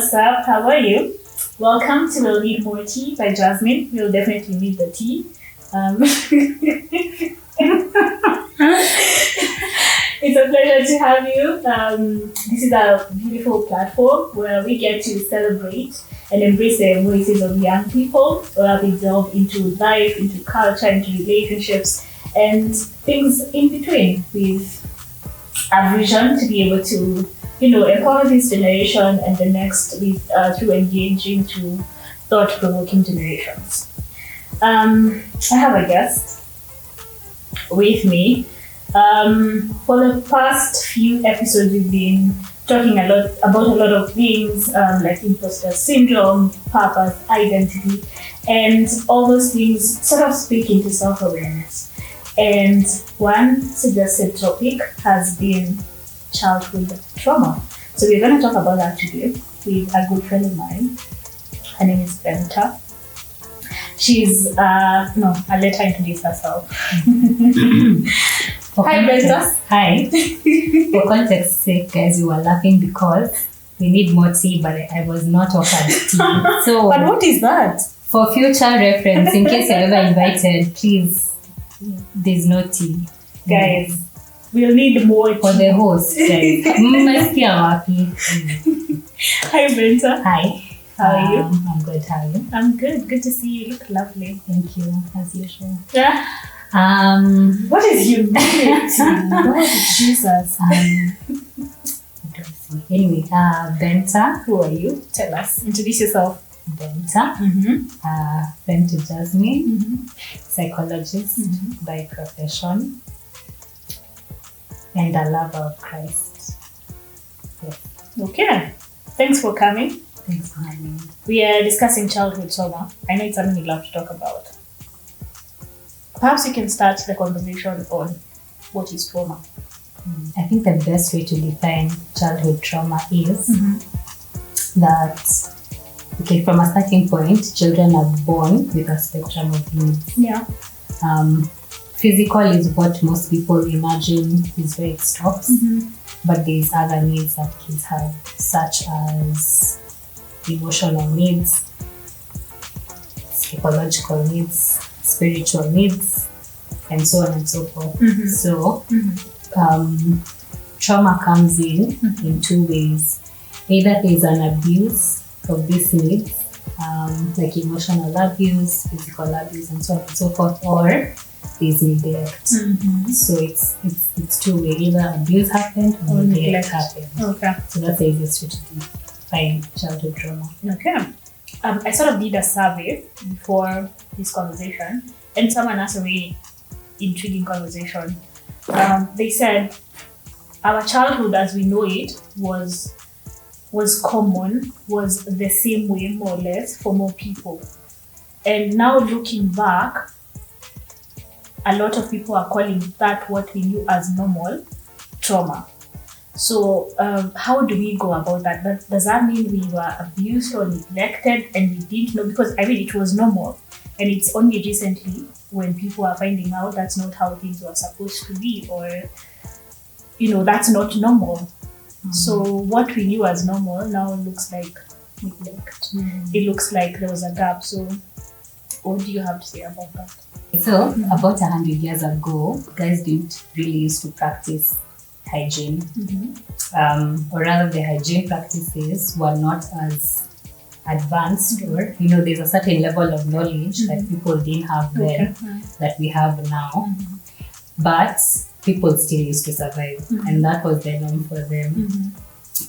what's up? How are you? Welcome to We'll Need More Tea by Jasmine. We'll definitely need the tea. It's a pleasure to have you. This is a beautiful platform where we get to celebrate and embrace the voices of young people, where we delve into life, into culture, into relationships, and things in between with a vision to be able to, empower this generation and the next with through engaging to thought-provoking generations. I have a guest with me. For the past few episodes, we've been talking about a lot of things like imposter syndrome, purpose, identity, and all those things sort of speak into self-awareness. And one suggested topic has been childhood trauma. So we're going to talk about that today with a good friend of mine. Her name is Benta. She's, I'll let her introduce herself. Hi, Benta. Hi. For context sake, guys, we were laughing because we need more tea, but I was not offered tea. So, but what is that? For future reference, in case you're ever invited, please, there's no tea. Guys, we'll need more tea. For the host, guys. Hi, Benta. Hi. How are you? I'm good. How are you? I'm good. Good to see you. You look lovely. Thank you, as usual. Yeah. What is humility? Lord Jesus. Anyway, Benta. Who are you? Tell us. Introduce yourself. Benta. Friend to Jasmine. Psychologist by profession. And a lover of Christ. Yes. Okay. Thanks for coming. Thanks for having me. We are discussing childhood trauma. I know it's something you love to talk about. Perhaps you can start the conversation on what is trauma. I think the best way to define childhood trauma is that, okay, from a starting point, children are born with a spectrum of needs. Yeah. Physical is what most people imagine is where it stops, but there's other needs that kids have, such as emotional needs, psychological needs, spiritual needs, and so on and so forth. So, trauma comes in two ways. Either there's an abuse of these needs, like emotional abuse, physical abuse, and so on and so forth, or there's neglect. So it's two ways. Either abuse happened or neglect happened. Okay. So that's the easiest way to define childhood trauma. Okay. I sort of did a survey before this conversation, and someone asked a very intriguing conversation. They said our childhood as we know it was common, was the same way more or less for more people. And now looking back, a lot of people are calling that what we knew as normal trauma. So how do we go about that? Does that mean we were abused or neglected and we didn't know? Because it was normal, and it's only recently when people are finding out that's not how things were supposed to be, or that's not normal. So what we knew as normal now looks like neglect. It looks like there was a gap. So what do you have to say about that? So about 100 years ago, guys didn't really used to practice hygiene, or rather the hygiene practices were not as advanced, or there's a certain level of knowledge that people didn't have then that we have now, but people still used to survive, and that was the norm for them.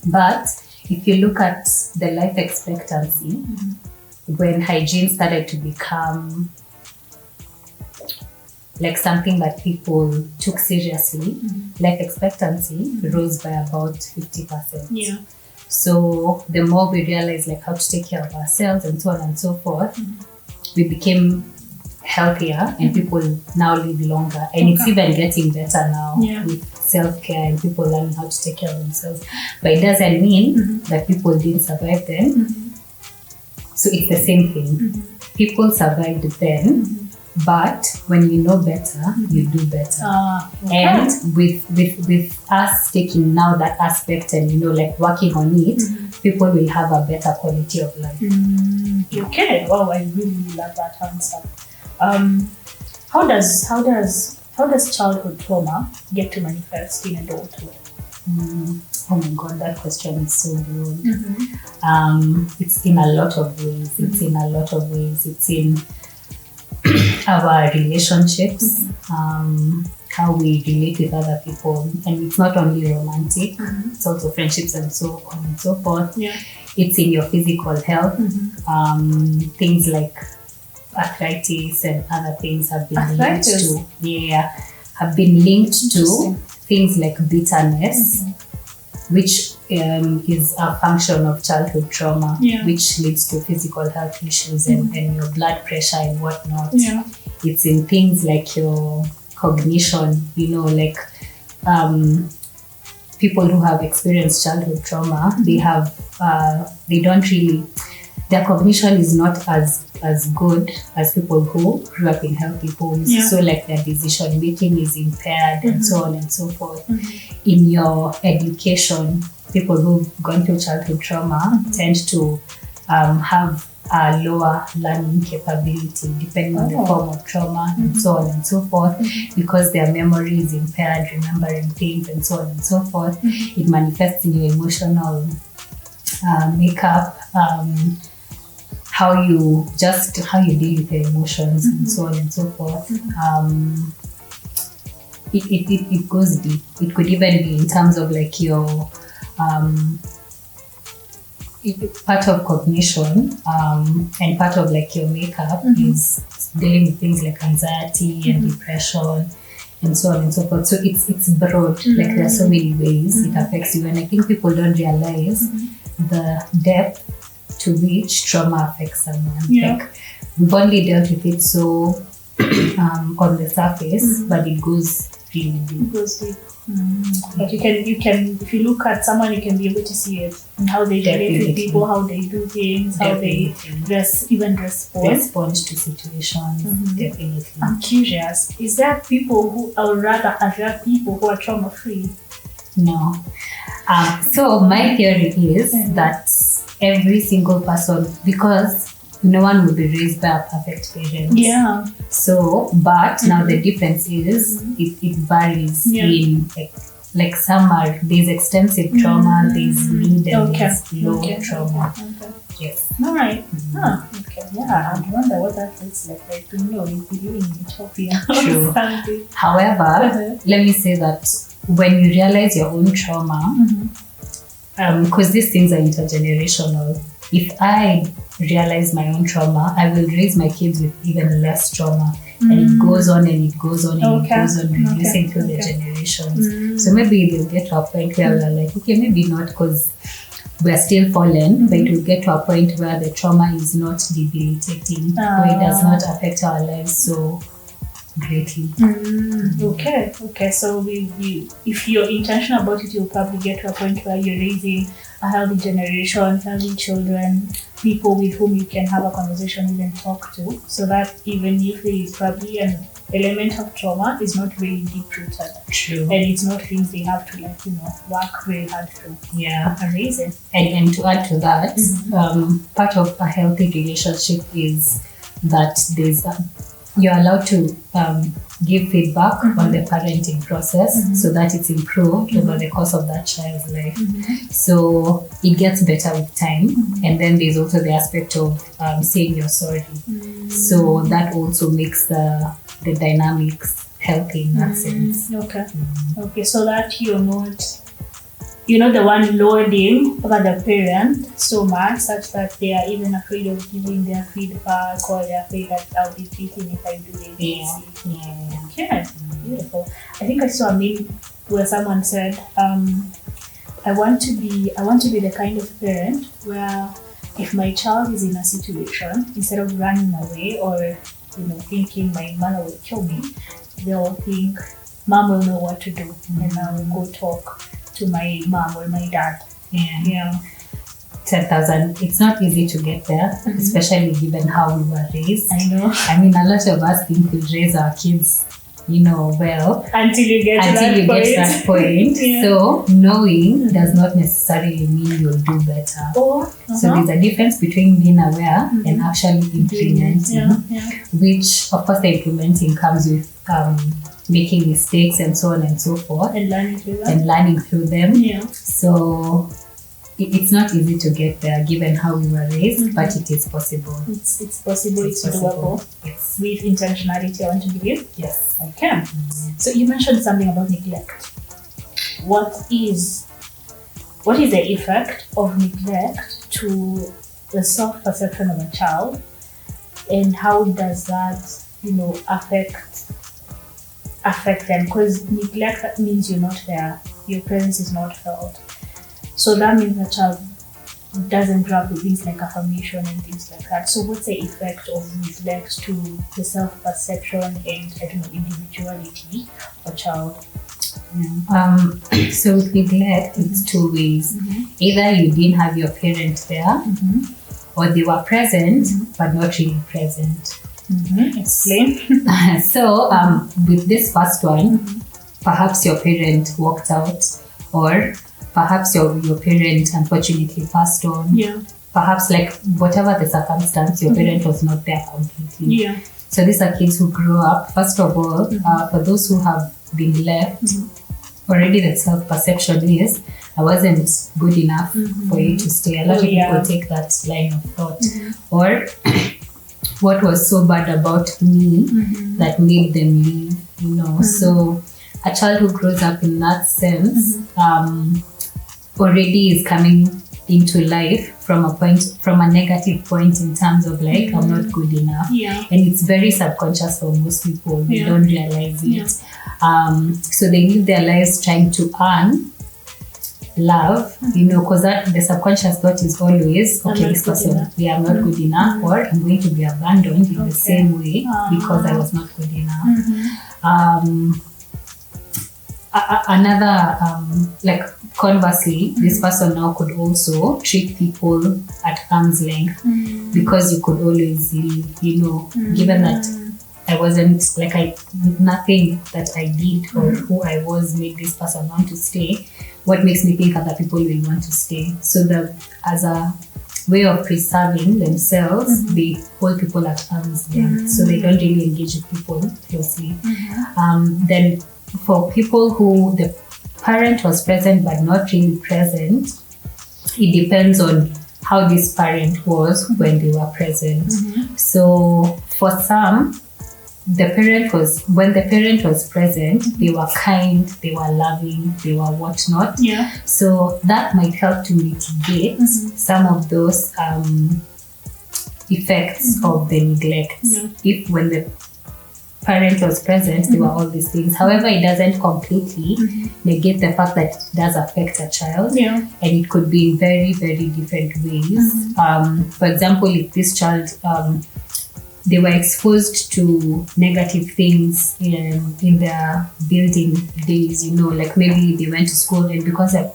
But if you look at the life expectancy, when hygiene started to become like something that people took seriously, life expectancy rose by about 50%. Yeah. So the more we realized how to take care of ourselves and so on and so forth, we became healthier, and people now live longer. And it's even getting better now with self-care and people learning how to take care of themselves. But it doesn't mean that people didn't survive then. So it's the same thing. People survived then, but when you know better, you do better. And with us taking now that aspect and working on it, people will have a better quality of life. Okay. Wow, I really love that answer. How does childhood trauma get to manifest in adulthood? Oh my God, that question is so good. It's in a lot of ways. It's in a lot of ways. It's in our relationships, how we relate with other people, and it's not only romantic, it's also friendships and so on and so forth. Yeah. It's in your physical health. Things like arthritis and other things have been linked to things like bitterness, which is a function of childhood trauma, which leads to physical health issues and your blood pressure and whatnot. It's in things like your cognition, like people who have experienced childhood trauma, their cognition is not as good as people who grew up in healthy homes. So like their decision making is impaired and so on and so forth. In your education, people who've gone through childhood trauma tend to have a lower learning capability depending on the form of trauma and so on and so forth, because their memory is impaired, remembering things and so on and so forth. It manifests in your emotional makeup, how you deal with your emotions and so on and so forth. It goes deep. It could even be in terms of like your part of cognition, and part of like your makeup is dealing with things like anxiety and depression and so on and so forth. So it's broad. Like there are so many ways it affects you, and I think people don't realize the depth to which trauma affects someone. Like we've only dealt with it so on the surface, but it goes really deep. It goes deep. But you can if you look at someone, you can be able to see it in how they relate with people, how they do things, how they respond to situations. Definitely. I'm curious, is there people are there people who are trauma free? No. So my theory is that every single person, because no one will be raised by a perfect parent. So, but now the difference is it varies in like some there's extensive trauma, there's mid and there's low trauma. Yes. All right. Okay. Yeah. I wonder what that looks like. Like to know if we live in utopia or something. However, let me say that when you realize your own trauma, because these things are intergenerational. If I realize my own trauma, I will raise my kids with even less trauma. And it goes on and it goes on and it goes on, reducing through the generations. So maybe they'll get to a point where we're like, okay, maybe not because we're still fallen, but it will get to a point where the trauma is not debilitating, where it does not affect our lives so greatly. Okay. So we if you're intentional about it, you'll probably get to a point where you're raising a healthy generation, healthy children, people with whom you can have a conversation, even talk to, so that even if there is probably an element of trauma, is not really deep rooted. True. And it's not things they have to work very hard through. Yeah. Amazing. And to add to that, part of a healthy relationship is that you're allowed to give feedback on the parenting process so that it's improved over the course of that child's life. So it gets better with time. And then there's also the aspect of saying you're sorry. So that also makes the dynamics healthy in that sense. Okay, so that you're not the one loading over the parent so much such that they are even afraid of giving their feedback, or they're afraid that I'll be beaten if I do it. Okay, beautiful. I think I saw a meme where someone said, I want to be the kind of parent where if my child is in a situation, instead of running away or thinking my mother will kill me, they'll think mom will know what to do, and I will go talk to my mom or my dad. 10,000. It's not easy to get there, especially given how we were raised. I know. I mean, a lot of us think we raise our kids well until you get to that point. Yeah. So knowing does not necessarily mean you'll do better. So there's a difference between being aware and actually implementing, which of course the implementing comes with making mistakes and so on and so forth, and learning through them. So it's not easy to get there given how we were raised, but it is possible. It's possible. It's doable. Yes. With intentionality, I want to believe. Yes. Okay. So you mentioned something about neglect. What is the effect of neglect to the self-perception of a child, and how does that, affect them? Because neglect means you're not there, your presence is not felt. So that means the child doesn't grab with things like affirmation and things like that. So what's the effect of neglect to the self-perception and individuality of a child? So with neglect, it's two ways. Either you didn't have your parent there, or they were present but not really present. Explain. So with this first one, perhaps your parent walked out, or perhaps your parent unfortunately passed on. Perhaps like whatever the circumstance, your parent was not there completely. So these are kids who grew up. First of all, for those who have been left, already the self-perception is, I wasn't good enough for you to stay. A lot of people take that line of thought. Or what was so bad about me that made them leave, So a child who grows up in that sense already is coming into life from a negative point in terms of like, I'm not good enough. And it's very subconscious for most people. They don't realize it. So they live their lives trying to earn love, because that the subconscious thought is always, okay, this person, I'm not good enough, or I'm going to be abandoned in the same way because I was not good enough. Another, like conversely, this person now could also treat people at arm's length because you could always leave, given that I wasn't, nothing that I did or who I was made this person want to stay. What makes me think other people will want to stay? So as a way of preserving themselves, they hold people at arm's length, so they don't really engage with people closely. Then for people who the parent was present but not really present, it depends on how this parent was when they were present. So for some, when the parent was present, they were kind, they were loving, they were whatnot. So that might help to mitigate some of those effects of the neglect. If when the parent was present, there were all these things. However, it doesn't completely negate the fact that it does affect a child, and it could be in very, very different ways. For example, if this child they were exposed to negative things in their building days, like maybe they went to school and because a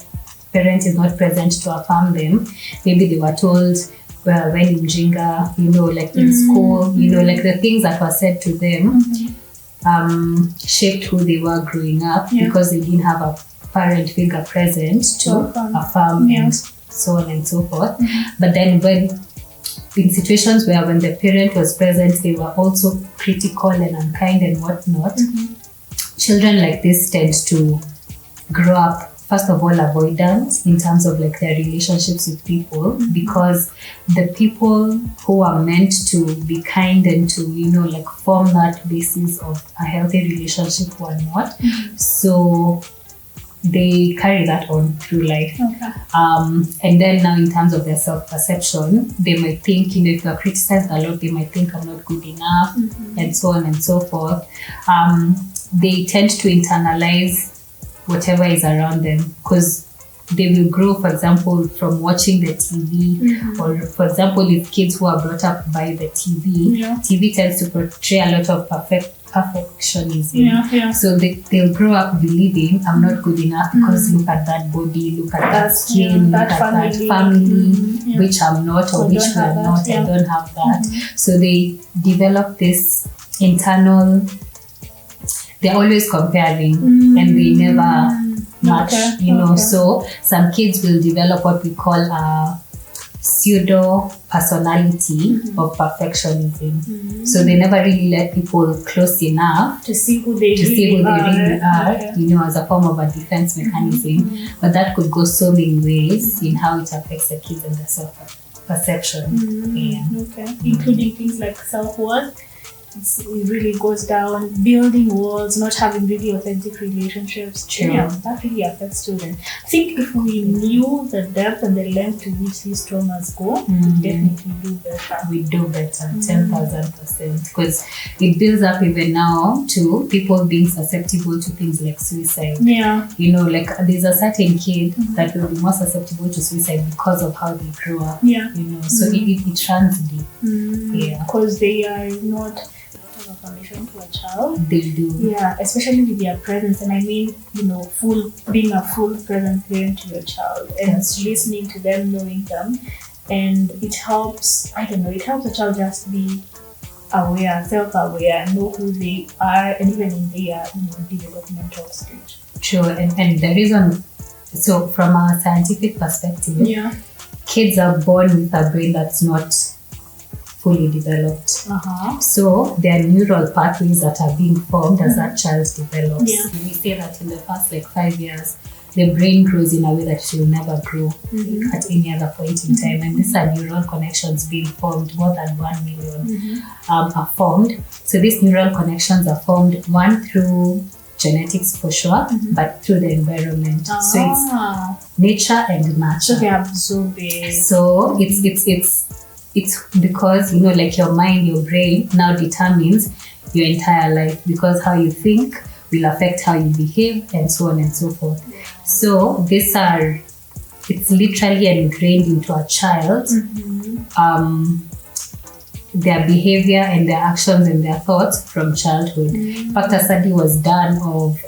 parent is not present to affirm them, maybe they were told, well, when in Jinga, like in school, like the things that were said to them shaped who they were growing up because they didn't have a parent figure present to affirm and so on and so forth. But then in situations where when the parent was present, they were also critical and unkind and whatnot, children like this tend to grow up, first of all, avoidant in terms of like their relationships with people, because the people who are meant to be kind and to, like form that basis of a healthy relationship were not. So they carry that on through life. And then now in terms of their self-perception, they might think, if they're criticized a lot, they might think I'm not good enough and so on and so forth. They tend to internalize whatever is around them because they will grow, for example, from watching the TV, or for example, if kids who are brought up by the TV, TV tends to portray a lot of perfectionism. So they'll grow up believing I'm not good enough because look at that body, look at that skin, look at that family, which I'm not or which we are not, I don't have that. So they develop this internal they're always comparing and they never match, So some kids will develop what we call a pseudo personality of perfectionism. So they never really let people close enough to see who they really are, Okay. As a form of a defense mechanism. But that could go so many ways in how it affects the kids and their self-perception. Including things like self-worth. It really goes down, building walls, not having really authentic relationships. True. Yeah, that really affects children. I think if we knew the depth and the length to which these traumas go, we'd definitely do better. We do better, 10,000%. Because it builds up even now to people being susceptible to things like suicide. Yeah. Like there's a certain kid that will be more susceptible to suicide because of how they grew up. Yeah. So it runs deep. Yeah. Because they are not permission to a child. They do. Yeah, especially with their presence. And I mean, being a full present parent to your child and listening to them, knowing them. And it helps, it helps the child just be aware, self-aware, know who they are, and even in their developmental stage. True. And the reason, so from a scientific perspective, kids are born with a brain that's not fully developed. So there are neural pathways that are being formed as that child develops. We say that in the first 5 years, the brain grows in a way that it will never grow at any other point in time. And these are neural connections being formed. More than 1 million are formed. So these neural connections are formed, one through genetics for sure, but through the environment. So it's nature and nurture. So they absorb it. So it's because, your mind, your brain now determines your entire life, because how you think will affect how you behave and so on and so forth. So it's literally ingrained into a child, their behavior and their actions and their thoughts from childhood. In fact, a study was done of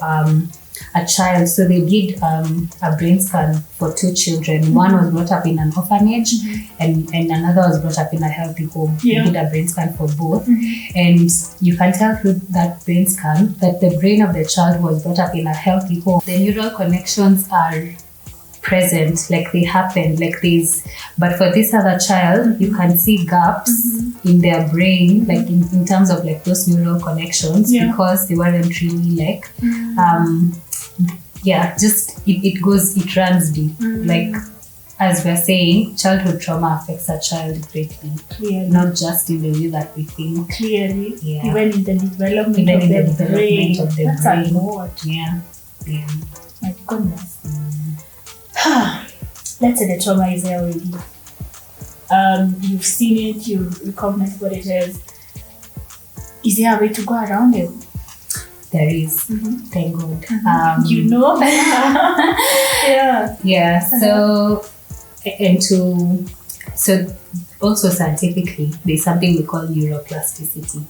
a child. So they did a brain scan for 2 children. One was brought up in an orphanage and another was brought up in a healthy home. They did a brain scan for both. And you can tell through that brain scan that the brain of the child who was brought up in a healthy home, the neural connections are present, they happen, but for this other child, you can see gaps in their brain, in terms of those neural connections, because they weren't really it runs deep. As we're saying, childhood trauma affects a child greatly. Clearly. Not just in the way that we think. Clearly. Yeah. Even in the development of the brain. That's a lot. Yeah. My goodness. Let's say the trauma is there already. You've seen it, you've recognized what it is. Is there a way to go around it? There is. Thank God. Yeah. So also scientifically, there's something we call neuroplasticity,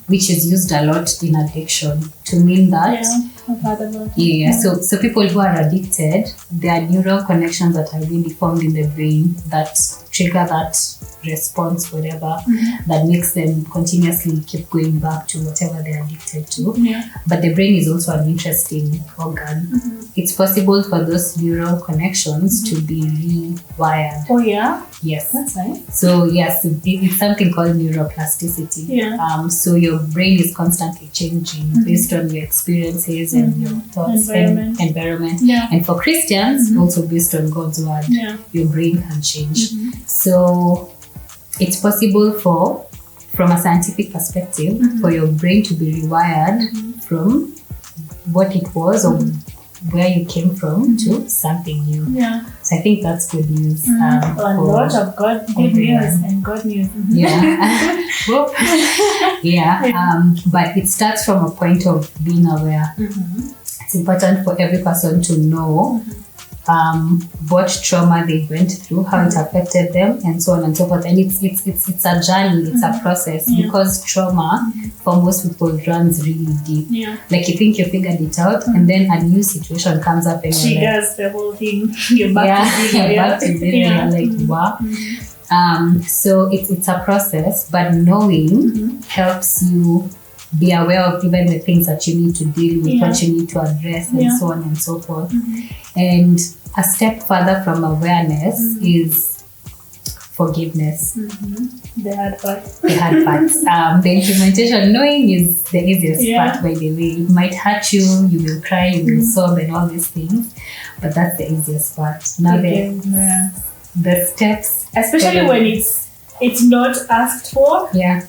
which is used a lot in addiction to mean that. I've heard about it. So people who are addicted, there are neural connections that are really formed in the brain that trigger that response, whatever, that makes them continuously keep going back to whatever they're addicted to. But the brain is also an interesting organ. It's possible for those neural connections to be rewired. Oh yeah? Yes. That's nice. So yes, it's something called neuroplasticity. So your brain is constantly changing based on your experiences and your thoughts and environment. And for Christians, also based on God's word, your brain can change. So it's possible from a scientific perspective, for your brain to be rewired from what it was or where you came from to something new. So I think that's good news. A lot of good news and good news. But it starts from a point of being aware. It's important for every person to know what trauma they went through, how it affected them, and so on and so forth. And it's a journey, it's a process, because trauma for most people runs really deep. You think you figured it out, and then a new situation comes up and she does the whole thing. You're back to zero. Wow. So it's a process, but knowing helps you be aware of even the things that you need to deal with, Yeah. what you need to address, and so on and so forth. Mm-hmm. And a step further from awareness is forgiveness. Mm-hmm. The hard part. The hard part. The implementation, knowing is the easiest Yeah. part, by the way. It might hurt you, you will cry, you will sob, and all these things, but that's the easiest part. Now Yeah. the steps, Especially when it's not asked for. yeah,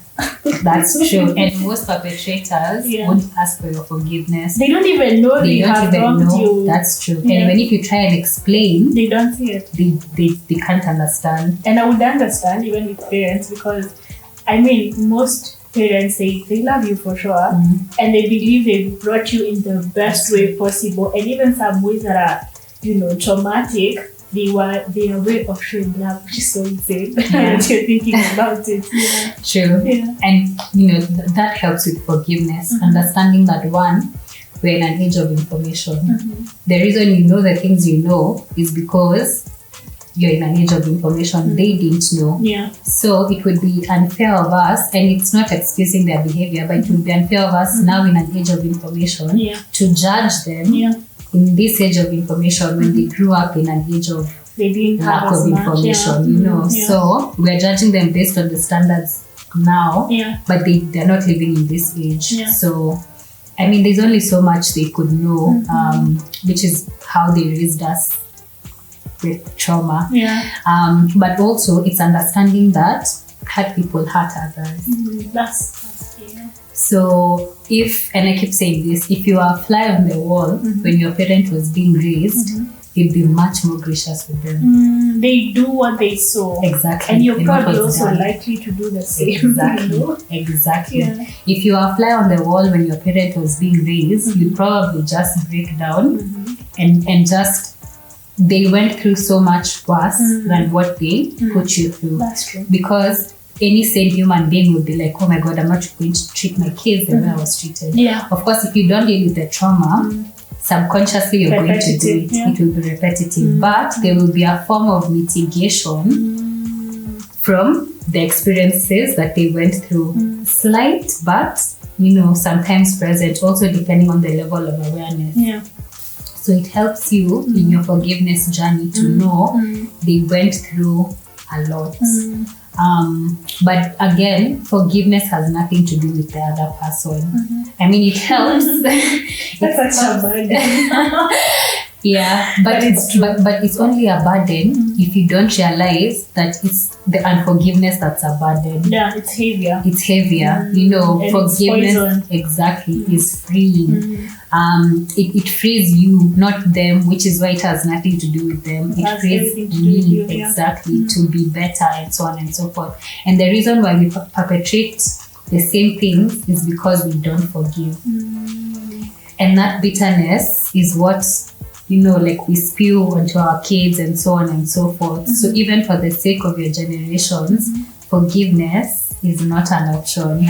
that's true. And most perpetrators Yeah. won't ask for your forgiveness. They don't even know they They don't have even wronged know. you. That's true. Yeah. And even if you try and explain, They don't see it. they can't understand. And I would understand even with parents, because I mean most parents they love you for sure, and they believe they brought you in the best way possible, and even some ways that are traumatic. Their way of showing love, which is so insane. Yeah. That you're thinking about it. Yeah. True. Yeah. And that helps with forgiveness, Mm-hmm. understanding that one, we're in an age of information. Mm-hmm. The reason you know the things you know is because you're in an age of information. They didn't know. Yeah. So it would be unfair of us, and it's not excusing their behavior, but it would be unfair of us now in an age of information Yeah. to judge them Yeah. in this age of information when they grew up in an age of They didn't lack have as of much. information, Yeah. Yeah. So we're judging them based on the standards now, Yeah. but they're not living in this age. Yeah. So, I mean, there's only so much they could know, which is how they raised us with trauma. Yeah. But also, it's understanding that hurt people hurt others. That's yeah. So and I keep saying this, if you are a fly on the wall when your parent was being raised, you'd be much more gracious with them. They do what they saw. Exactly. And you're And what probably was also done. likely to do the same. Exactly. You know? Exactly. Yeah. If you are a fly on the wall when your parent was being raised, you'd probably just break down and just they went through so much worse than what they put you through. That's true. Because any sane human being would be like, oh my God, I'm not going to treat my kids the way I was treated. Yeah. Of course, if you don't deal with the trauma, subconsciously you're going to do it. Repetitive, yeah. It will be repetitive. But there will be a form of mitigation from the experiences that they went through. Slight, but sometimes present, also depending on the level of awareness. Yeah. So it helps you in your forgiveness journey to know they went through a lot. But again, forgiveness has nothing to do with the other person. I mean, it helps. That's such a burden. Yeah, but it's only a burden if you don't realize that it's the unforgiveness that's a burden. Yeah, it's heavier. It's heavier. And Forgiveness it's poison. exactly is freeing. It frees you, not them, which is why it has nothing to do with them. It Has frees everything to do with you, yeah. exactly to be better and so on and so forth. And the reason why we perpetrate the same things is because we don't forgive. And that bitterness is what like we spew onto our kids and so on and so forth. So even for the sake of your generations, forgiveness is not an option.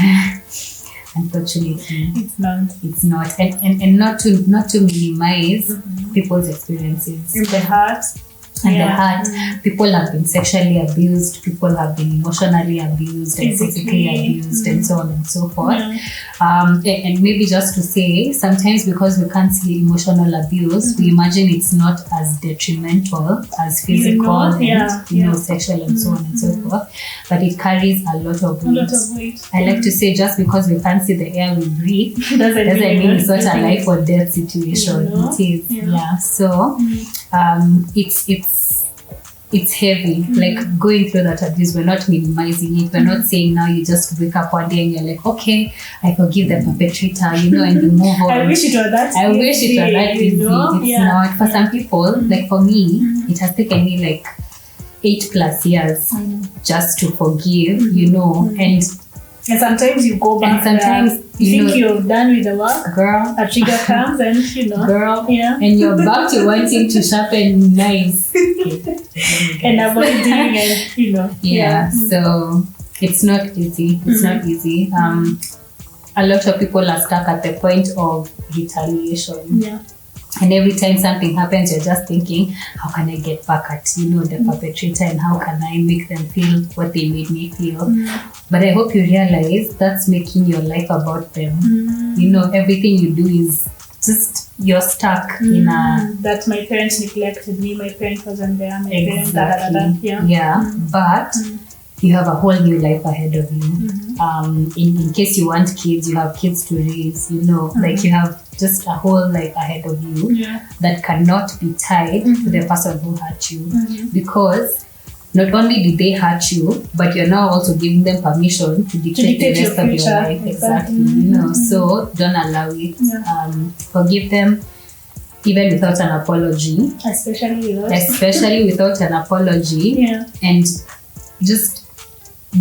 Unfortunately, It's not. it's not. And not to minimize people's experiences. In the heart. And Yeah. the heart, people have been sexually abused, people have been emotionally abused and physically abused and so on and so forth. And maybe just to say, sometimes because we can't see emotional abuse, we imagine it's not as detrimental as physical and sexual and so on and so forth. But it carries a lot of weight. I like to say, just because we can't see the air we breathe doesn't mean it's not a life or death situation. It is. Yeah. So it's heavy. Like going through that abuse, we're not minimizing it. We're not saying now you just wake up one day and you're like, okay, I forgive the perpetrator, and you move on. I wish it were that easy. It's not. For some people, like for me, it has taken me like 8+ years just to forgive, And sometimes you go back. And sometimes you think you're done with the work. Girl. A trigger comes and Girl. Yeah. And you're back to wanting to sharpen knives. And avoiding and Yeah. So it's not easy. It's not easy. A lot of people are stuck at the point of retaliation. Yeah. And every time something happens, you're just thinking, how can I get back at, the perpetrator, and how can I make them feel what they made me feel? But I hope you realize that's making your life about them. Everything you do is just, you're stuck in a... That my parents neglected me, my parent wasn't there, my parents... But you have a whole new life ahead of you. In case you want kids, you have kids to raise, like you have just a whole life ahead of you that cannot be tied to the person who hurt you. Because not only did they hurt you, but you're now also giving them permission to dictate the rest of your life. Exactly. So don't allow it. Forgive them, even without an apology. Especially without an apology. And just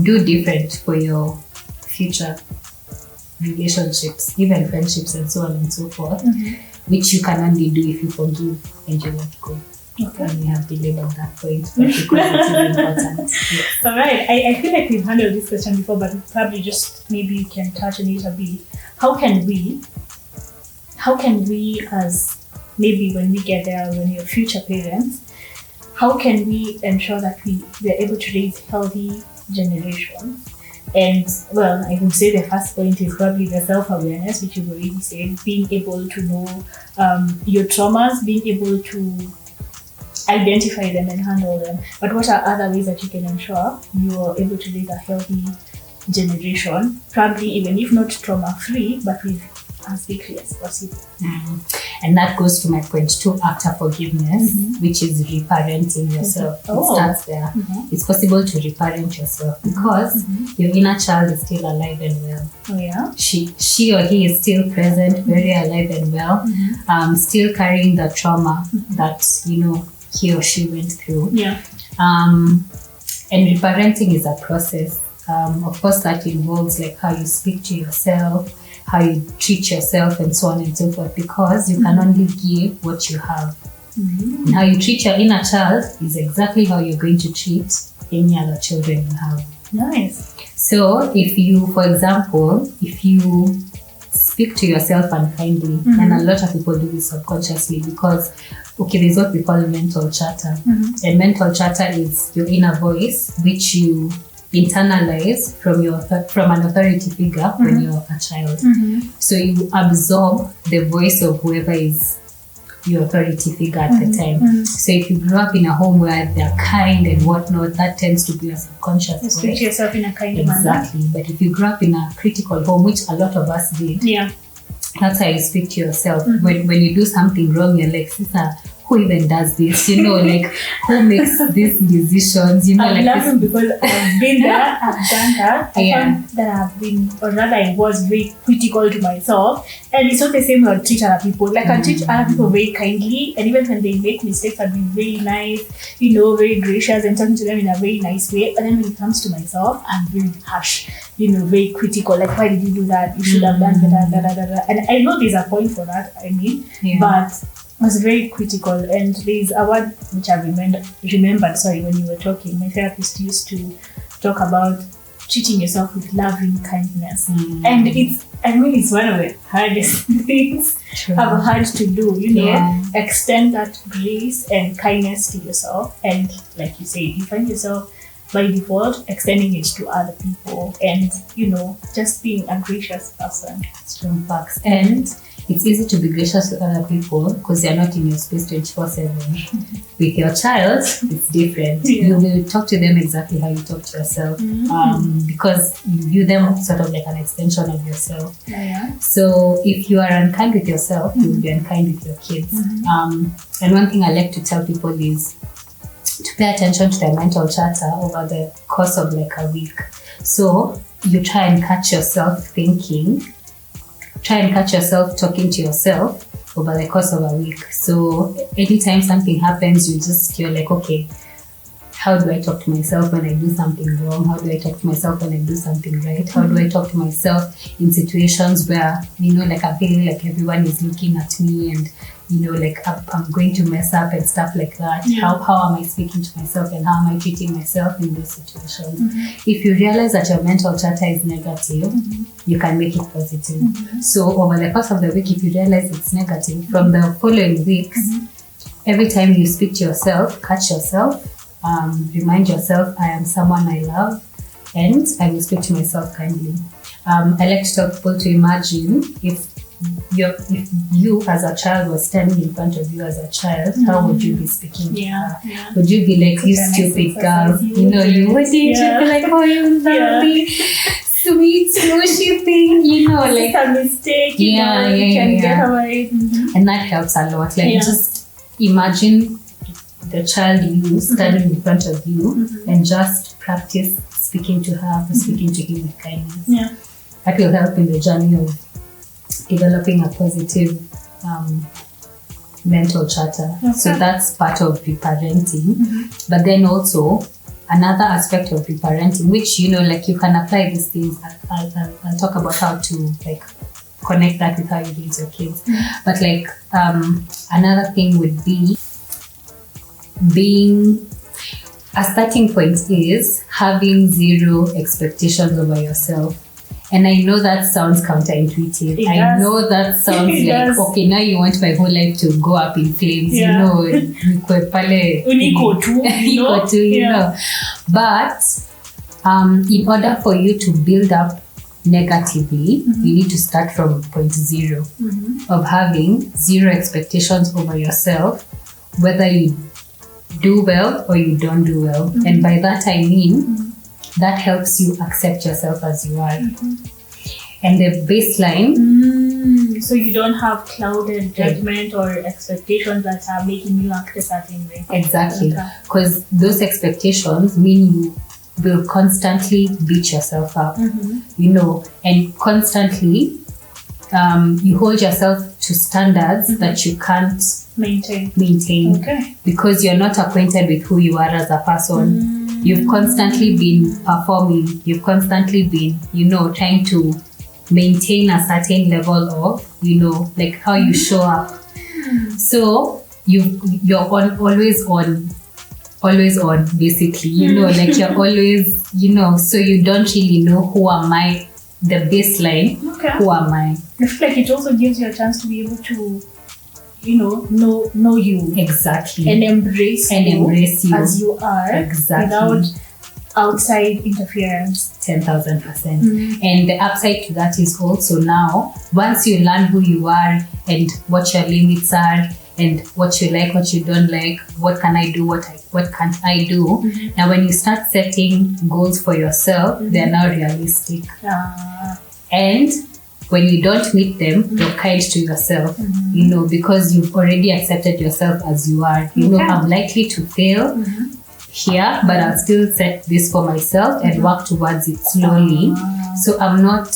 do different for your future relationships, even friendships, and so on and so forth, which you can only do if you forgive and you let go. And we have delivered that point, but because it is important. Yes. All right. I feel like we've handled this question before, but probably just maybe you can touch on it a bit. How can we as maybe when we get there, when you're future parents, how can we ensure that we are able to raise healthy generations? And well, I would say the first point is probably the self-awareness, which you've already said, being able to know your traumas, being able to identify them and handle them. But what are other ways that you can ensure you are able to raise a healthy generation, probably even if not trauma-free, but with as quickly as possible? And that goes to my point 2, after forgiveness, which is reparenting yourself. It starts there. It's possible to reparent yourself because your inner child is still alive and well. She or he is still present, very alive and well, still carrying the trauma that he or she went through. And reparenting is a process. Of course, that involves like how you speak to yourself, how you treat yourself, and so on and so forth, because you can only give what you have. And how you treat your inner child is exactly how you're going to treat any other children you have. Nice. So if you, for example, if you speak to yourself unkindly, and a lot of people do this subconsciously because, there's what we call mental chatter. And mental chatter is your inner voice, which you internalize from an authority figure when you're a child. So you absorb the voice of whoever is your authority figure at the time. So if you grew up in a home where they're kind and whatnot, that tends to be your subconscious voice. Speak to yourself in a kind manner. Exactly. But if you grew up in a critical home, which a lot of us did, that's how you speak to yourself. When you do something wrong, you're like, sister, who even does this? Like, who makes these decisions? I'm laughing because I've been there, I've done that. I found that I was very critical to myself. And it's not the same way I treat other people. Like, I treat other people very kindly, and even when they make mistakes, I'd be very nice, very gracious, and talking to them in a very nice way. But then when it comes to myself, I'm very harsh, very critical. Like, why did you do that? You should have done that. And I know there's a point for that, but I was very critical. And there's a word which I remembered when you were talking. My therapist used to talk about treating yourself with loving kindness. And it's one of the hardest things I've had to do, extend that grace and kindness to yourself. And like you say, you find yourself by default extending it to other people and, just being a gracious person. Strong facts. And it's easy to be gracious to other people because they're not in your space 24/7. With your child, it's different. You will talk to them exactly how you talk to yourself, because you view them sort of like an extension of yourself. So if you are unkind with yourself, you will be unkind with your kids. And one thing I like to tell people is to pay attention to their mental chatter over the course of like a week. So you try and catch yourself thinking. Try and catch yourself talking to yourself over the course of a week. So anytime something happens, you're like, okay, how do I talk to myself when I do something wrong? How do I talk to myself when I do something right? How do I talk to myself in situations where, like I'm feeling like everyone is looking at me and, like I'm going to mess up and stuff like that. Yeah. How am I speaking to myself and how am I treating myself in those situations? If you realize that your mental chatter is negative, you can make it positive. So over the course of the week, if you realize it's negative, from the following weeks, every time you speak to yourself, catch yourself, remind yourself, I am someone I love, and I will speak to myself kindly. I like to tell people to imagine if you as a child was standing in front of you as a child, how would you be speaking to her? Yeah. Would you be like, you stupid girl? You wouldn't. You'd be like, oh, you lovely, sweet, smooshy thing, like it's a mistake, you can get away. And that helps a lot. Just imagine the child you standing in front of you and just practice speaking to her or speaking to him with kindness. Yeah. That will help in the journey of developing a positive mental chatter. Okay. So that's part of reparenting. But then also another aspect of reparenting, which you can apply these things. I'll talk about how to connect that with how you raise your kids. But another thing would be being a starting point is having zero expectations over yourself. And I know that sounds counterintuitive. I know that sounds okay, now you want my whole life to go up in flames, Uniko too, But in order for you to build up negatively, you need to start from point zero of having zero expectations over yourself, whether you do well or you don't do well. And by that I mean that helps you accept yourself as you are. And the baseline, so you don't have clouded judgment or expectations that are making you act a certain way. Exactly, because those expectations mean you will constantly beat yourself up, and constantly you hold yourself to standards that you can't maintain because you're not acquainted with who you are as a person. You've constantly been performing, you've constantly been, trying to maintain a certain level of, how you show up. So you're always on basically, you're always, so you don't really know who am I, the baseline, who am I. I feel like it also gives you a chance to be able to know you exactly and embrace you as you are, without outside interference. 10,000%. And the upside to that is also now, once you learn who you are and what your limits are and what you like, what you don't like, what can I do, what can't I do. Now when you start setting goals for yourself, they're now realistic. And when you don't meet them, you're kind to yourself, because you've already accepted yourself as you are. I'm likely to fail here, but I'll still set this for myself and work towards it slowly. So I'm not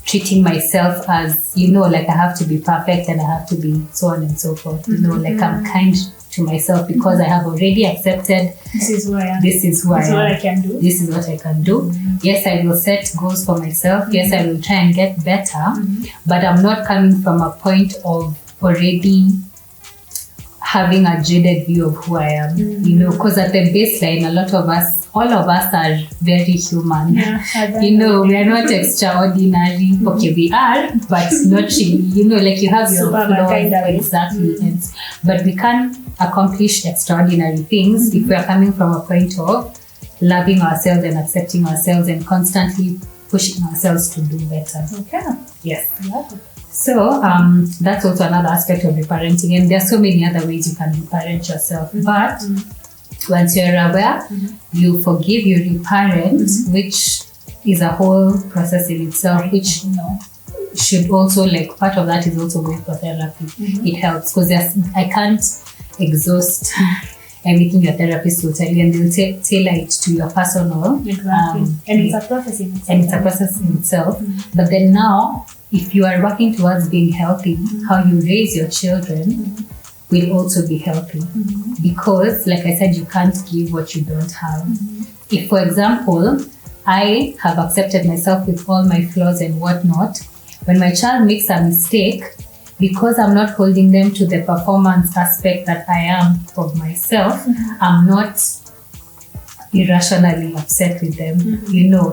treating myself as, I have to be perfect and I have to be so on and so forth. I'm kind to myself because I have already accepted this is who I am. This is what I can do. This is what I can do. Yes, I will set goals for myself. Yes, I will try and get better. But I'm not coming from a point of already having a jaded view of who I am. Because at the baseline, all of us are very human. We are not extraordinary. Okay, we are, but not really. You have your flaws. Exactly. But we can accomplish extraordinary things if we are coming from a point of loving ourselves and accepting ourselves and constantly pushing ourselves to do better. Yes. So that's also another aspect of reparenting, and there are so many other ways you can reparent yourself. But once you're aware, you forgive, you reparent, which is a whole process in itself, which should also, part of that is also going for therapy. It helps because I can't exhaust everything your therapist will tell you, and they'll tailor it to your personal. And it's a process in itself. But then now, if you are working towards being healthy, how you raise your children will also be healthy. Because, like I said, you can't give what you don't have. If, for example, I have accepted myself with all my flaws and whatnot, when my child makes a mistake, because I'm not holding them to the performance aspect that I am of myself, I'm not irrationally upset with them.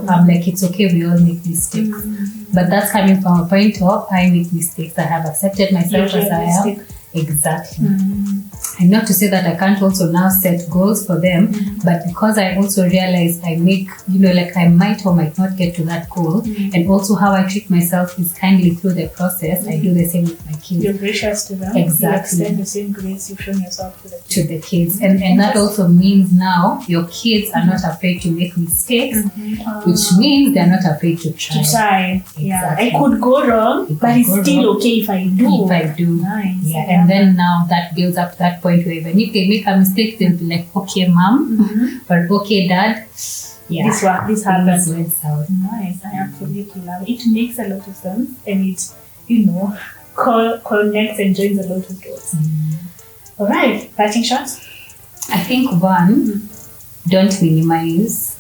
I'm like, it's okay, we all make mistakes. But that's coming from a point of, I make mistakes, I have accepted myself as I am. Exactly. And not to say that I can't also now set goals for them, but because I also realize I make, like I might or might not get to that goal, and also how I treat myself is kindly through the process. I do the same with my kids. You're gracious to them. Exactly. You extend the same grace you've shown yourself to the kids. And that also means now your kids are not afraid to make mistakes, which means they're not afraid to try. Exactly. Yeah, I Exactly. could go wrong, but it's still okay if I do. Nice. Yeah. And then now that builds up to that point where even if they make a mistake, they'll be like, okay, mom, or okay, dad. Yeah. This happens. Works out. Nice. I absolutely love it. It makes a lot of sense, and it, connects and joins a lot of dots. All right, parting shots. I think one, don't minimize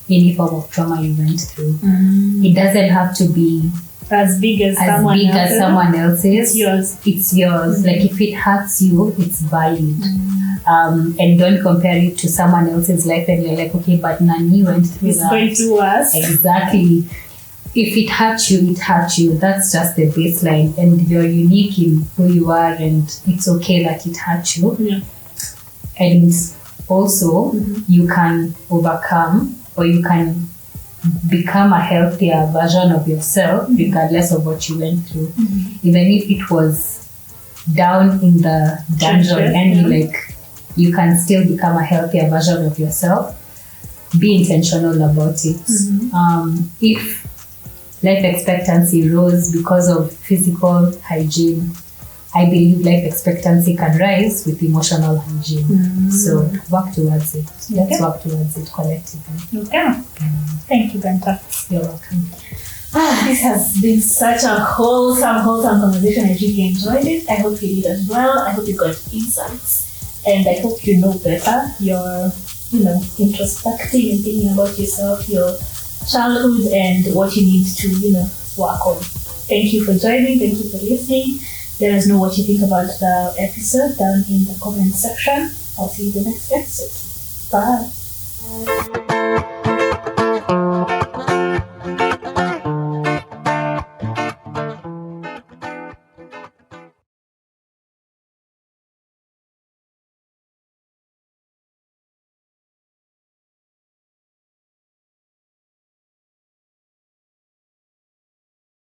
any form of trauma you went through. It doesn't have to be as big as someone else's. It's yours. Like if it hurts you, it's valid. And don't compare it to someone else's life and you're like, okay, but Nani went through it's that. going through us. Exactly. If it hurts you, it hurts you. That's just the baseline, and you're unique in who you are, and it's okay that it hurts you. Yeah. And also, you can overcome, or you can become a healthier version of yourself regardless of what you went through. Even if it was down in the dungeon, and like you can still become a healthier version of yourself. Be intentional about it. If life expectancy rose because of physical hygiene, I believe life expectancy can rise with emotional hygiene. So work towards it. Let's work towards it collectively. Okay. Thank you, Benta. You're welcome. This has been such a wholesome conversation. I really enjoyed it. I hope you did as well. I hope you got insights, and I hope you know better. You're, introspecting and thinking about yourself, your childhood, and what you need to, work on. Thank you for joining. Thank you for listening. Let us know what you think about the episode down in the comment section. I'll see you in the next episode. Bye.